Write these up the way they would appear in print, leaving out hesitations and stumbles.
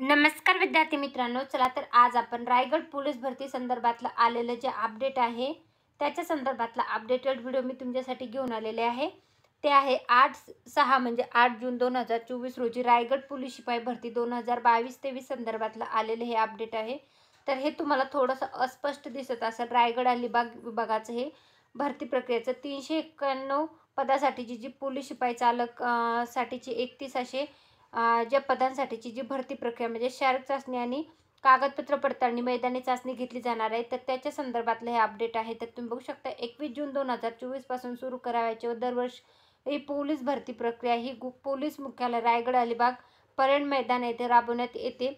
नमस्कार विद्यार्थी मित्रांनो, चला तर आज आपण रायगड पोलीस भरती संदर्भातलं आलेलं जे अपडेट आहे त्याच्या संदर्भातला अपडेटेड व्हिडिओ मी तुमच्यासाठी घेऊन आलेले आहे। ते आहे 8/6 म्हणजे 8 जून 2024 रोजी रायगड पोलीस शिपाई भरती 2022-23 संदर्भातलं आलेलं हे अपडेट आहे। तर हे तुम्हाला थोडंसं अस्पष्ट दिसत असेल। रायगड अलिबाग विभागाचं हे भरती प्रक्रियेचं 391 पदासाठीची जी पोलीस शिपाई चालक साठीची 31 असे ज्या पदांसाठीची जी भरती प्रक्रिया म्हणजे शारीरिक चाचणी आणि कागदपत्र पडताळणी मैदानी चाचणी घेतली जाणार आहे, तर त्याच्या संदर्भातलं हे अपडेट आहे। तर तुम्ही बघू शकता 21 जून 2024 पासून सुरू करावयाची व दरवर्षी ही पोलीस भरती प्रक्रिया ही पोलीस मुख्यालय रायगड अलिबाग परेड मैदान येथे राबवण्यात येते।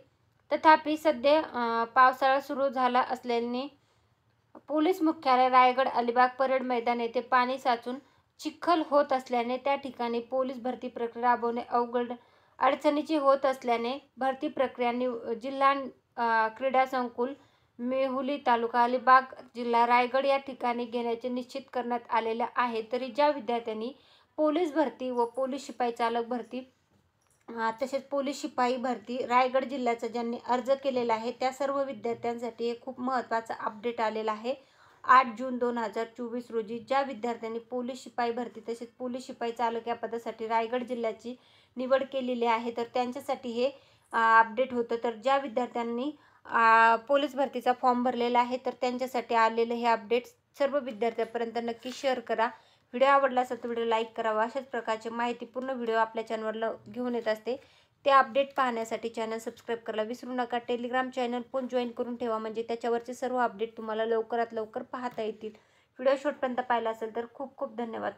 तथापि सध्या पावसाळा सुरू झाला असल्याने पोलीस मुख्यालय रायगड अलिबाग परेड मैदान येथे पाणी साचून चिखल होत असल्याने त्या ठिकाणी पोलीस भरती प्रक्रिया राबवणे अवघड अडचणीची होत असल्याने भरती प्रक्रिया जिल्हा क्रीडा संकुल मेहुली तालुका अलिबाग जिल्हा रायगड या ठिकाणी घेण्याचे निश्चित करण्यात आलेले आहे। तरी ज्या विद्यार्थ्यांनी पोलीस भरती व पोलीस शिपाई चालक भरती तसेच पोलीस शिपाई भरती रायगड जिल्ह्याचा ज्यांनी अर्ज केलेला आहे त्या सर्व विद्यार्थ्यांसाठी हे खूप महत्त्वाचा अपडेट आलेला आहे। 8 जून 2024 रोजी ज्या विद्यार्थ्यांनी पोलीस शिपाई भरती तसेच पोलीस शिपाई चालक या पदासाठी रायगड जिल्ह्याची निवड केलेली आहे तर त्यांच्यासाठी हे अपडेट होतं। तर ज्या विद्यार्थ्यांनी पोलीस भरतीचा फॉर्म भरलेला आहे तर त्यांच्यासाठी आलेलं हे अपडेट सर्व विद्यार्थ्यांपर्यंत नक्की शेअर करा। व्हिडिओ आवडला असेल तर व्हिडिओ लाईक करावा। अशाच प्रकारचे माहितीपूर्ण व्हिडिओ आपल्या चॅनलवर घेऊन येत असते, ते अपडेट पाहण्यासाठी चॅनल सबस्क्राईब करायला विसरू नका। टेलिग्राम चॅनल पण जॉईन करून ठेवा म्हणजे त्याच्यावरचे सर्व अपडेट तुम्हाला लवकरात लवकर पाहता येतील। व्हिडिओ शेवटपर्यंत पाहिला असेल तर खूप खूप धन्यवाद।